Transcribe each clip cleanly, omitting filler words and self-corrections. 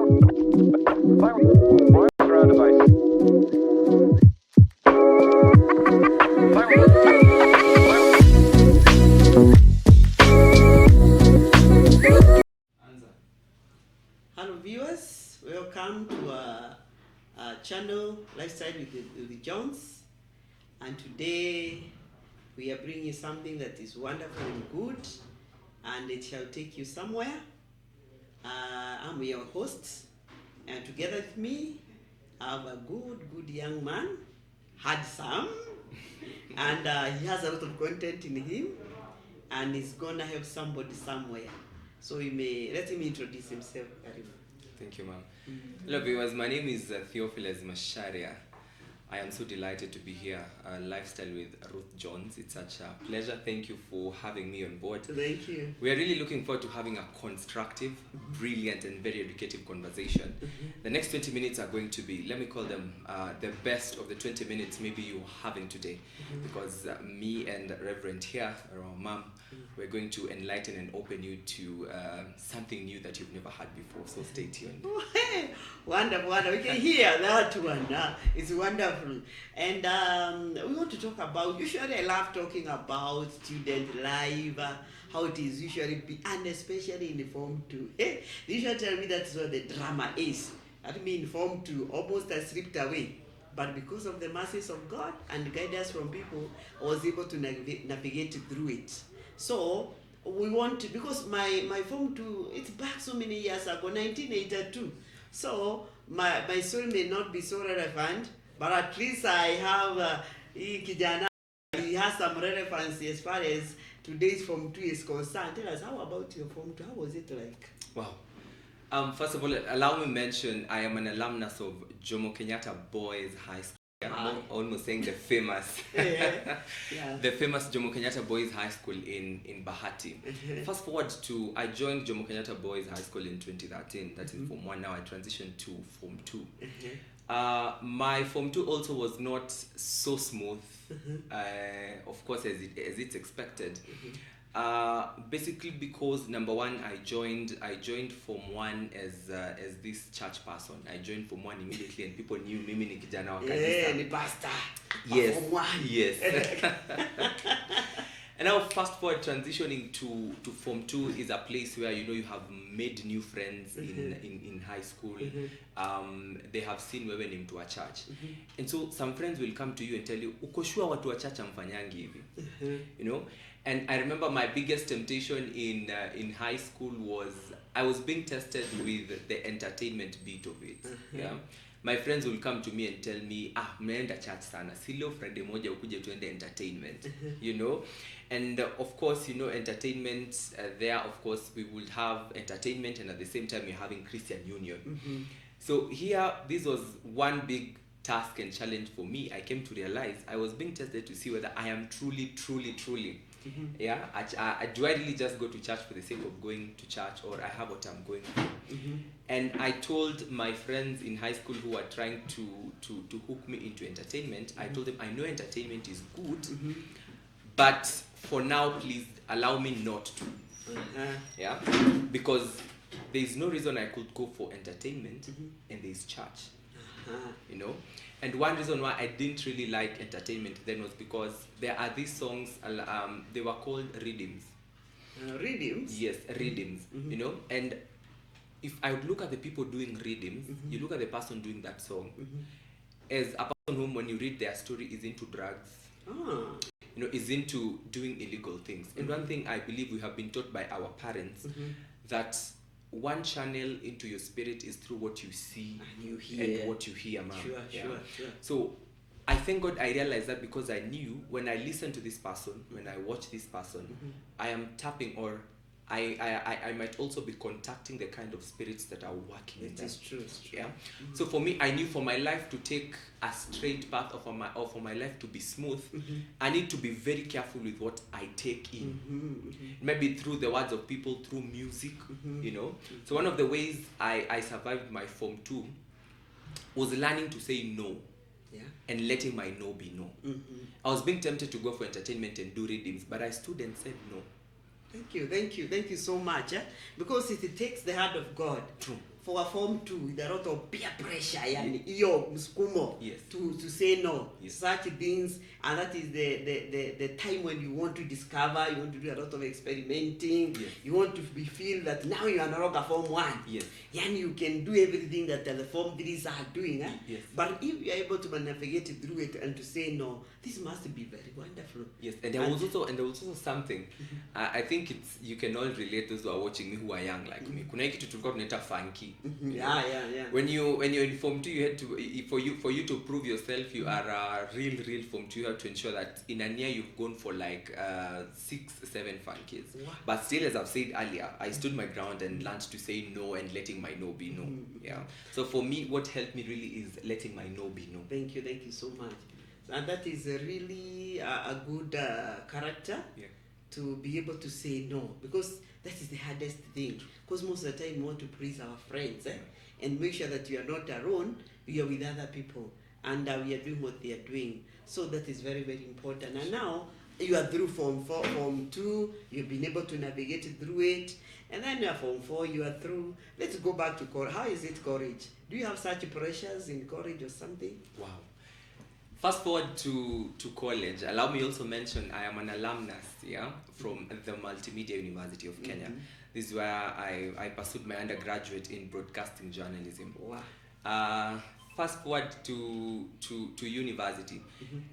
Hello viewers, welcome to our channel Lifestyle with the Johns, and today we are bringing you something that is wonderful and good, and it shall take you somewhere. I'm your host, and together with me I have a good young man, handsome, and he has a lot of content in him, and he's gonna help somebody somewhere. So we may let him introduce himself. Thank you, ma'am. Hello, viewers. My name is Theophilus Masharia. I am so delighted to be here, Lifestyle with Ruth John. It's such a pleasure. Thank you for having me on board. Thank you. We are really looking forward to having a constructive, brilliant, and very educative conversation. The next 20 minutes are going to be, let me call them the best of the 20 minutes maybe you're having today. Because me and Reverend here, or our mom, we're going to enlighten and open you to something new that you've never had before. So stay tuned. Wonderful. We can hear that one. It's wonderful. And we want to talk about, usually I love talking about student life, how it is usually be, and especially in Form 2. They usually tell me that's what the drama is. I mean, Form 2, almost I slipped away. But because of the mercies of God and guidance from people, I was able to navigate through it. So we want to, because my Form 2, it's back so many years ago, 1982. So my story may not be so relevant, but at least I have Kijana, he has some relevance as far as today's Form 2 is concerned. Tell us, how about your Form 2? How was it like? Wow. First of all, allow me mention, I am an alumnus of Jomo Kenyatta Boys High School. Almost saying the famous, the famous Jomo Kenyatta Boys High School in Bahati. Fast forward to, I joined Jomo Kenyatta Boys High School in 2013. That is Form 1. Now I transitioned to Form 2. My Form 2 also was not so smooth, of course, as it's expected. Basically because number one, I joined Form 1 as this church person. I joined Form 1 immediately, and people knew mimi ni kijana wa kanisa. Ni pastor. Yes. Form 1. Yes. And now fast forward, transitioning to Form 2 is a place where you have made new friends in high school. They have seen wewe ni mtu wa church. And so some friends will come to you and tell you, uko sure watu wa church amfanyangi hivi? And I remember my biggest temptation in high school was I was being tested with the entertainment bit of it. Yeah. My friends will come to me and tell me, mnaenda church sana. Si leo Friday moja ukuje tuende entertainment. And of course, entertainment, there of course we would have entertainment, and at the same time we're having Christian Union. So here, this was one big task and challenge for me. I came to realize I was being tested to see whether I am truly yeah, do I really just go to church for the sake of going to church, or I have what I'm going for? And I told my friends in high school who were trying to hook me into entertainment, I told them, I know entertainment is good, but for now, please allow me not to. Yeah, because there is no reason I could go for entertainment and there is church. And one reason why I didn't really like entertainment then was because there are these songs, they were called rhythms. Rhythms? Yes, rhythms. And if I would look at the people doing rhythms, you look at the person doing that song, as a person whom, when you read their story, is into drugs, is into doing illegal things. And one thing I believe we have been taught by our parents, that one channel into your spirit is through what you see and what you hear, ma'am. Sure. So I thank God I realized that, because I knew when I listen to this person, when I watch this person, I am tapping, or I might also be contacting the kind of spirits that are working in them. It's true. Yeah. So for me, I knew for my life to take a straight path, or for my life to be smooth, I need to be very careful with what I take in. Maybe through the words of people, through music, So one of the ways I survived my Form 2 was learning to say no. And letting my no be no. I was being tempted to go for entertainment and do readings, but I stood and said no. Thank you so much. Because it takes the hand of God for a form 2 with a lot of peer pressure, yani iyo msukumo Yes. to say no, Yes. such things, and that is the time when you want to discover, you want to do a lot of experimenting, Yes. you want to feel that now you are no longer form 1. Yes. Yani you can do everything that the form 3s are doing. Yes. But if you are able to navigate through it and to say no, this must be very wonderful. Yes, and there was also something. I think you can all relate, those who are watching me who are young like me. Kuna kitu tulikuwa tunaita funky. Yeah. When you're in form 2, you had to for you to prove yourself you are a real form 2. You have to ensure that in a year you've gone for like 6-7 funkies. Wow. But still, as I've said earlier, I stood my ground and learned to say no and letting my no be no. Yeah. So for me, what helped me really is letting my no be no. Thank you so much. And that is really a good character, to be able to say no, because that is the hardest thing. Because most of the time we want to please our friends, and make sure that you are not alone, you are with other people, and we are doing what they are doing. So that is very, very important. And now you are through form 4, form 2, you've been able to navigate through it, and then you are form 4, you are through. Let's go back to college. How is it college? Do you have such pressures in college or something? Wow. Fast forward to college. Allow me also mention I am an alumnus, from the Multimedia University of Kenya. This is where I pursued my undergraduate in broadcasting journalism. Wow. Fast forward to university.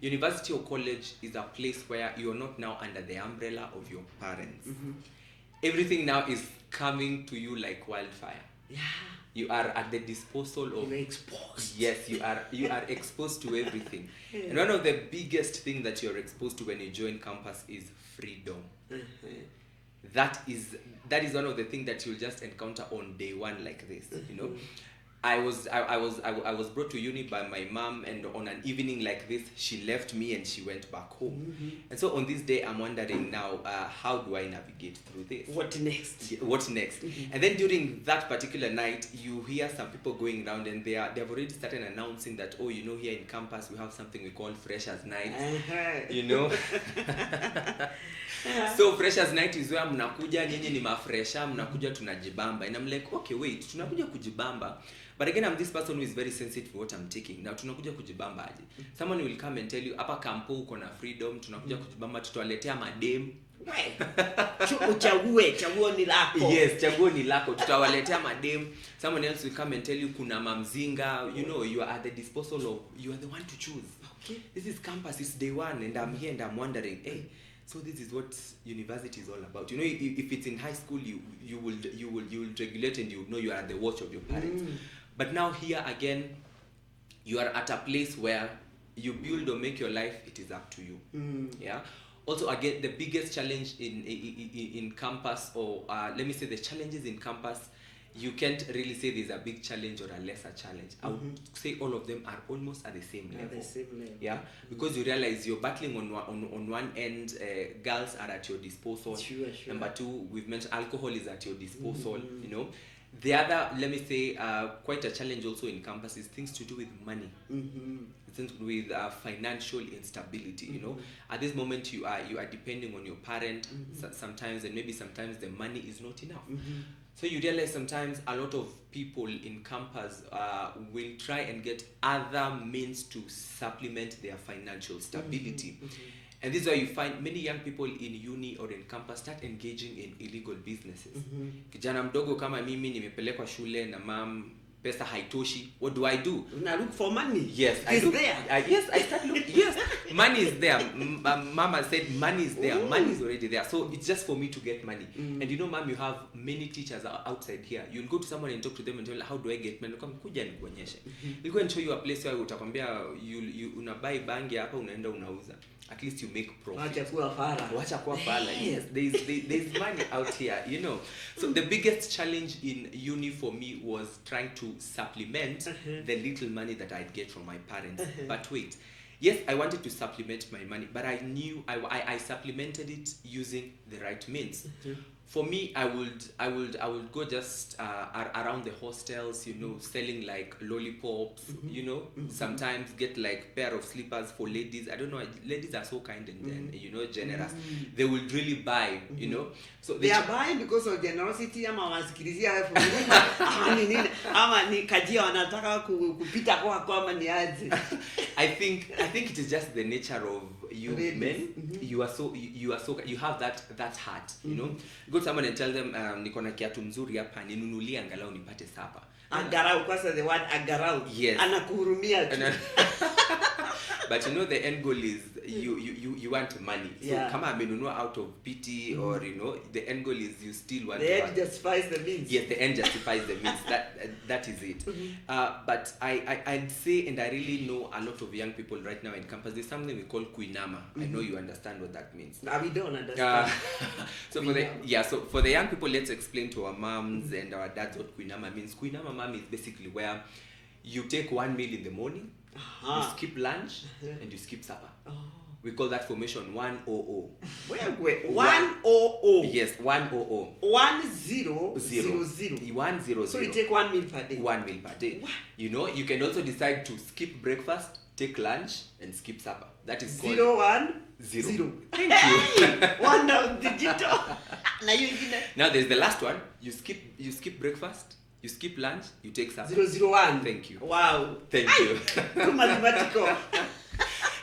University or college is a place where you are not now under the umbrella of your parents. Everything now is coming to you like wildfire. Yeah. You are at the disposal of. You're exposed. Yes, you are exposed to everything. And one of the biggest things that you're exposed to when you join campus is freedom. That is one of the things that you'll just encounter on day one like this. I was brought to uni by my mom, and on an evening like this, she left me and she went back home. And so on this day, I'm wondering now, how do I navigate through this? What next? What next? And then during that particular night, you hear some people going around, and they've already started announcing that, here in campus we have something we call Freshers Night. So Freshers Night is where mnakuja nyinyi ni mafresha, mnakuja tunajibamba. And I'm like, okay, wait, tunakuja kujibamba. But again, I'm this person who is very sensitive to what I'm taking. Now tunakuja kujibamba aje. Someone will come and tell you, hapa kampo uko na freedom, tunakuja kujibamba, tutawaletea madem. Chaguo ni lako. Yes, chaguo ni lako. Tutawaletea madem. Someone else will come and tell you kuna mamzinga. You are at the disposal of, you are the one to choose. Okay. This is campus, it's day one, and I'm here and I'm wondering, hey, so this is what university is all about. If it's in high school, you will regulate and you know you are at the watch of your parents. But now here again, you are at a place where you build or make your life, it is up to you. Yeah. Also, again, the biggest challenge in campus, or let me say the challenges in campus, you can't really say there's a big challenge or a lesser challenge. I would say all of them are almost at the same level. Yeah, because you realize you're battling on one end, girls are at your disposal. Sure. Number two, we've mentioned alcohol is at your disposal. The other, let me say, quite a challenge also in campus is things to do with money. Things with financial instability. At this moment you are depending on your parent sometimes, and maybe sometimes the money is not enough. So you realize sometimes a lot of people in campus will try and get other means to supplement their financial stability. And this is why you find many young people in uni or in campus start engaging in illegal businesses. Kijana mdogo kama mimi nimepelekwa shule na mam, pesa haitoshi. What do I do? Now look for money. Yes, I start looking. Yes, money is there. Mama said money is there. Money is already there. So it's just for me to get money. And mom, you have many teachers outside here. You'll go to someone and talk to them and tell, how do I get money? Come kuja nikuonyeshe. We'll go and show you a place where utakwambia you unabuy bangi hapa unaenda unauza. At least you make profit. Wacha kuwa fala. Yes, there's money out here, So the biggest challenge in uni for me was trying to supplement the little money that I'd get from my parents. But wait, yes, I wanted to supplement my money, but I knew I supplemented it using the right means. For me, I would go just around the hostels, you know, selling like lollipops, you know, sometimes get like pair of slippers for ladies. I don't know, ladies are so kind and you know, generous. They will really buy, you know. So they are buying because of generosity, ama wasikilizia ama ni nini, ama ni kajia wanataka kupita kwa ni aje. I think it is just the nature of you men. You have that heart, you know. Go to someone and tell them niko na kiatu mzuri hapa ninunulie angalau nipate sapa. Agarau, because the word agarau. Yes. Anakuhurumia tu. But you know the end goal is you want money. So kama amenunua out of pity or you know the end goal is you still want the end justifies the means. Yes, the end justifies the means. That is it. But I'd say, and I really know a lot of young people right now in campus, there's something we call kuinama. I know you understand what that means. We don't understand. So for the young people, let's explain to our moms and our dads what kuinama means. Kuinama mom is basically where you take one meal in the morning, you skip lunch, and you skip supper. We call that formation 100. Wait. 100. Yes, 100. 1000. 100. So you take 1 meal per day. 1 meal per day. What? You know, you can also decide to skip breakfast, take lunch, and skip supper. That is called 0. Thank you. One of digital. Now there's the last one. You skip breakfast, you skip lunch, you take supper. 001. Thank you. Wow. Thank you. Too mathematical.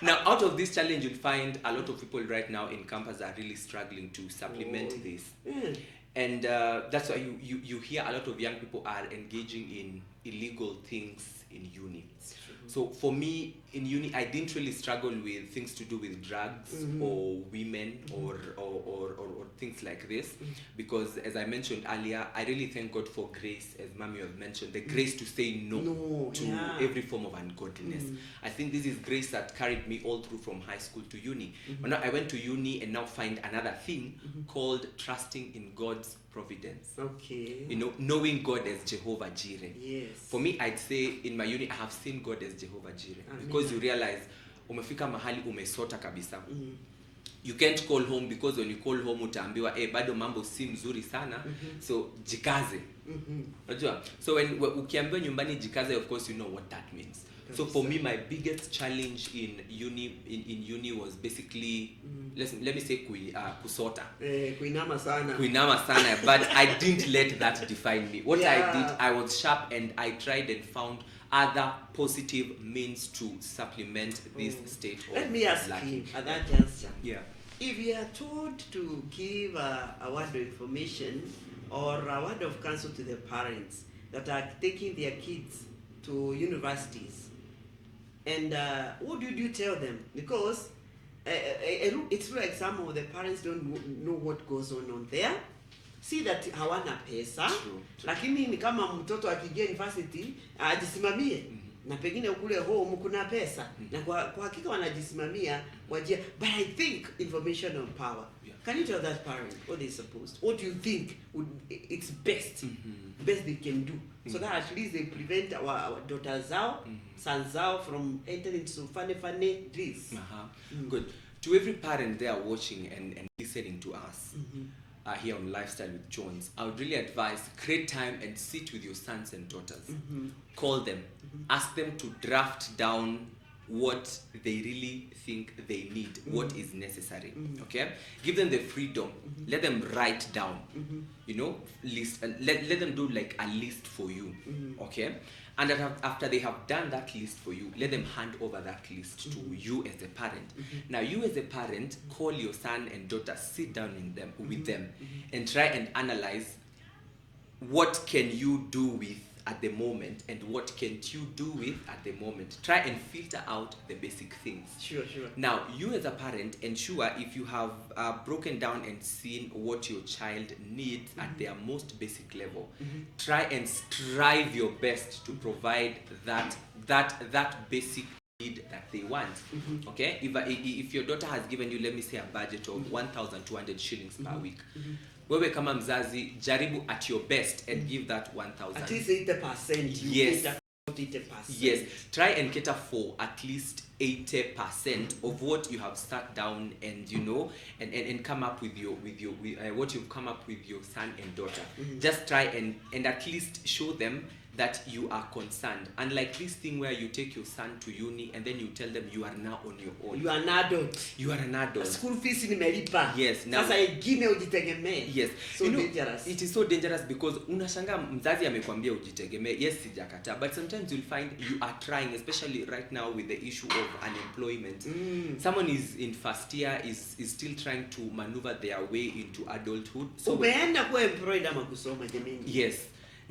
Now, out of this challenge, you'll find a lot of people right now in campus are really struggling to supplement this. And that's why you hear a lot of young people are engaging in illegal things in uni. So for me, in uni, I didn't really struggle with things to do with drugs or women or things like this, because as I mentioned earlier, I really thank God for grace, as Mami have mentioned, the grace to say no to every form of ungodliness. I think this is grace that carried me all through from high school to uni. But now I went to uni and now find another thing called trusting in God's providence. Okay. You know, knowing God as Jehovah Jireh. Yes. For me, I'd say in my uni, I have seen God as Jehovah Jireh. Because you realize, umefika mahali umesota kabisa. You can't call home, because when you call home utaambiwa bado mambo si mzuri sana, so jikaze. Unajua? So when ukiambiwa nyumbani jikaze, of course you know what that means. So for me, my biggest challenge in uni was basically let me say kusota. Kuinama sana. But I didn't let that define me. What I did, I was sharp and I tried and found other positive means to supplement this state of Let me ask you at that juncture. If you are told to give a word of information or a word of counsel to the parents that are taking their kids to universities, and what do you tell them? Because it's like some of the parents don't know what goes on there. See that hawana pesa, lakini ni kama mtoto akiingia university ajisimamie, na pengine kule home kuna pesa, na kwa hakika wanajisimamia wajia. But I think information on power. Can you tell that parent what they're supposed? What do you think it's best they can do, so that at least they prevent our daughters out, sons out from entering into funny this. Good. To every parent there watching and listening to us here on Lifestyle with Jones, I would really advise, create time and sit with your sons and daughters. Call them, ask them to draft down what they really think they need, what is necessary. Okay, give them the freedom. Let them write down, you know, list. Let them do like a list for you. Okay, and after they have done that list for you, let them hand over that list to you as a parent. Now, you as a parent, call your son and daughter, sit down with them, and try and analyze what can you do with at the moment and what can't you do with at the moment. Try and filter out the basic things. Sure. Now, you as a parent, ensure if you have broken down and seen what your child needs at their most basic level, try and strive your best to provide that basic need that they want. Okay, if your daughter has given you, let me say, a budget of 1,200 shillings per week, wewe kama mzazi jaribu at your best and give that 1,000. At least 80%. Yes. 80%. Yes, try and cater for at least 80% of what you have sat down and and come up with what you've come up with your son and daughter. Just try and at least show them that you are concerned. Unlike this thing where you take your son to uni and then you tell them you are now on your own. You are an adult. You are an adult. School fees nimelipa. Yes. Now, sasa ingine ujitegemee. Yes. So dangerous. It is so dangerous because unashanga mzazi amekwambia ujitegemee. Yes, sijakata. But sometimes you'll find you are trying, especially right now with the issue of unemployment. Someone is in first year, is still trying to maneuver their way into adulthood. So umeenda kuwa employed ama kusoma jamani. Yes.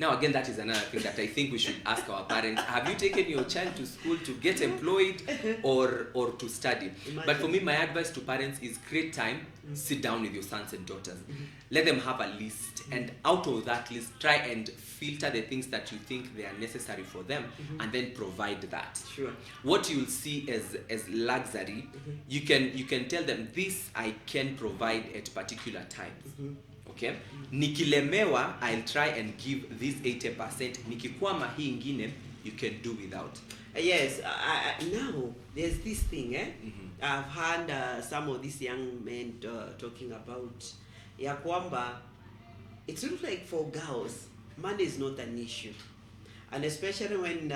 Now again, that is another thing that I think we should ask our parents. Have you taken your child to school to get employed or to study? Imagine. But for me, my advice to parents is create time, sit down with your sons and daughters. Let them have a list, and out of that list, try and filter the things that you think they are necessary for them, and then provide that. Sure. What you'll see as luxury, you can tell them, this I can provide at particular times. Okay? Nikilemewa, I'll try and give this 80%. Nikikwama hii ingine, you can do without. Yes, now there's this thing, I've heard some of these young men talking about ya kwamba it looks like for girls, money is not an issue. And especially when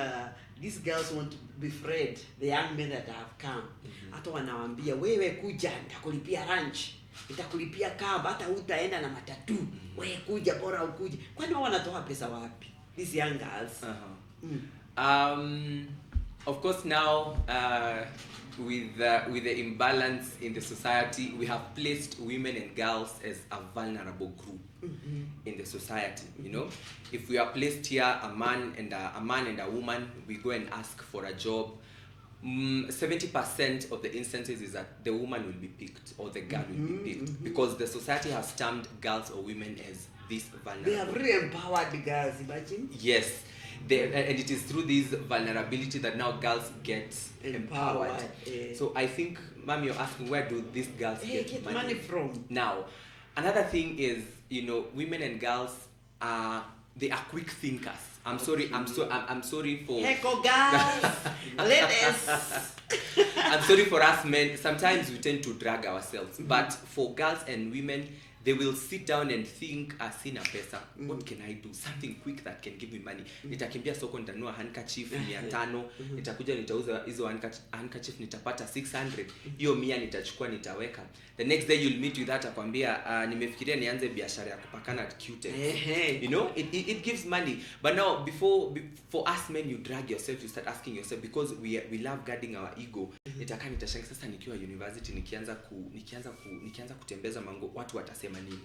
these girls want to befriend the young men that have come. Hata wanawaambia, wewe kuja, nitakulipia lunch. Nitakulipia kaba, hata utaenda na matatu. Wewe kuja, bora ukuje. Kwani wao wanatoa pesa wapi? These young girls. Of course, now with the imbalance in the society, we have placed women and girls as a vulnerable group in the society. You know, if we are placed here, a man and a woman, we go and ask for a job. 70% of the instances is that the woman will be picked or the girl will be picked because the society has termed girls or women as this vulnerable. They have really empowered the girls, imagine. Yes. And it is through this vulnerability that now girls get empowered. So I think, Mom, you're asking, where do these girls get money from? Now, another thing is, women and girls they are quick thinkers. I'm sorry for Heco girls, ladies. I'm sorry for us men. Sometimes we tend to drag ourselves, but for girls and women, they will sit down and think, sina pesa, what can I do? Something quick that can give me money. Nitakimbia soko nitanunua handkerchief 500, nitakuja nitauza hizo handkerchief nitapata 600. Hiyo 100 nitachukua nitaweka. The next day you'll meet with that akwambia nimefikiria nianze biashara ya kupakana Q-Tex. It gives money. But now for us men, you drag yourself, you start asking yourself, because we love guarding our ego. Nitashanga sasa nikiwa university nikianza kutembeza mango, watu watasema nini?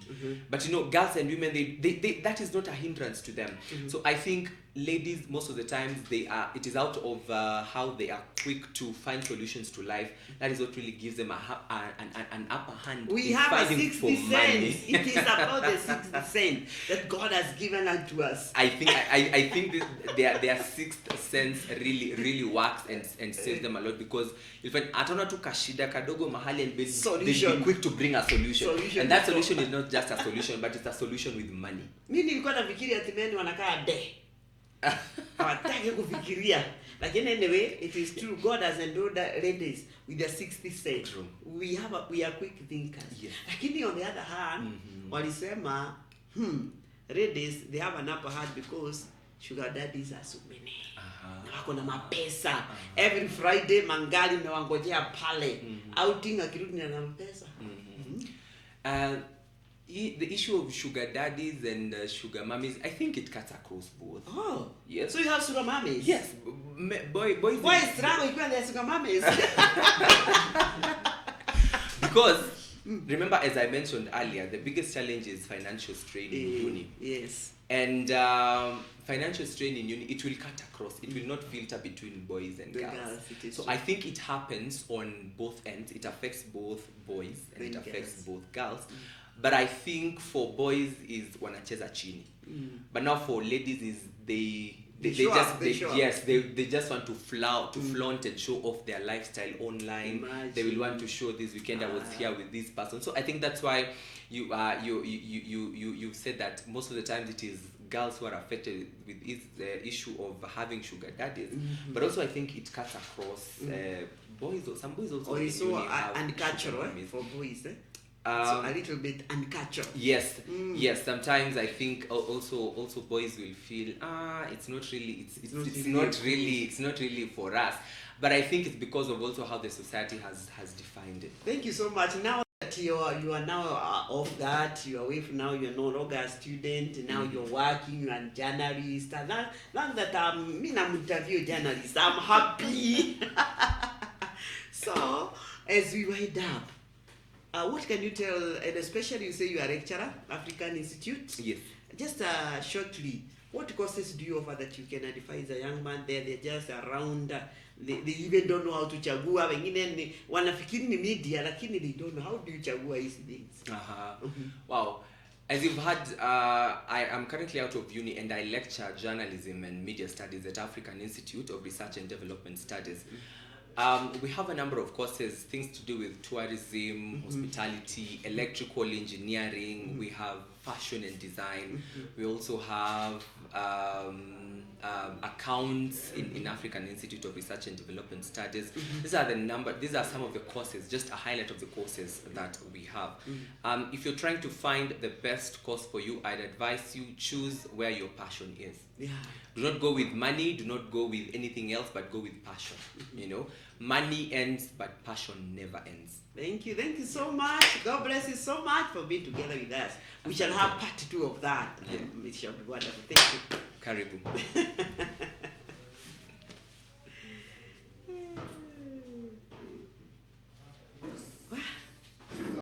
But girls and women, they that is not a hindrance to them. So I think ladies, most of the times, it is out of how they are quick to find solutions to life. That is what really gives them an upper hand. We have a 60 cents. It is about the 60 cents that God has given unto us. I think their sixth sense really works and saves them a lot, because you'll find atona tu kashida kadogo mahali and they'll be quick to bring a solution. And that solution is not just a solution, but it's a solution with money. Mimi nilikuwa nafikiri ati men wanakaa hawataki kufikiria. Lakini anyway, it is true. God has endowed ladies with their 60 cents. We are quick thinkers. Yes. Lakini on the other hand, walisema ladies, they have an upper hand because sugar daddies are so many. Na wako na mapesa. Every Friday mangali mewangojea pale. Outing akirudi na pesa. The issue of sugar daddies and sugar mummies, I think it cuts across both. Oh, yes. So you have sugar mummies? Yes, boys. Why is struggle equal to sugar mummies? Because remember, as I mentioned earlier, the biggest challenge is financial strain in uni. Yes. And financial strain in uni, it will cut across. It will not filter between boys and girls. So I think it happens on both ends. It affects both boys and it affects both girls. But I think for boys is wanacheza chini. But now for ladies is they just want to flaunt and show off their lifestyle online. Imagine. They will want to show this weekend I was here with this person. So I think that's why you said that most of the times it is girls who are affected with the issue of having sugar daddies, but also I think it cuts across boys. Some boys also Or it's so genuinely have sugar uncatural mummies. for boys, eh? So a little bit uncatural. Yes, yes. Sometimes I think also boys will feel it's not really for us. But I think it's because of also how the society has defined it. Thank you so much. Now that you are now off that, you are away from now, you're no longer a student, now you're working, you're a journalist. And now that I'm interview journalist, I'm happy. So, as we wind up, what can you tell, and especially you say you are a lecturer, African Institute? Yes. Just shortly, what courses do you offer that you can identify as a young man there? They're just around, they even don't know how to chagua. Wengine wanafikiri ni media, lakini they don't know. How do you chagua these things? Wow. As you've heard, I am currently out of uni and I lecture journalism and media studies at African Institute of Research and Development Studies. We have a number of courses, things to do with tourism, hospitality, electrical engineering. We have fashion and design. We also have accounts in African Institute of Research and Development Studies. These are some of the courses, just a highlight of the courses that we have. If you're trying to find the best course for you, I'd advise you choose where your passion is. Yeah. Do not go with money, do not go with anything else, but go with passion. You know, money ends, but passion never ends. Thank you so much. God bless you so much for being together with us. We shall have part 2 of that. Yeah. It shall be wonderful. Thank you. Karibu.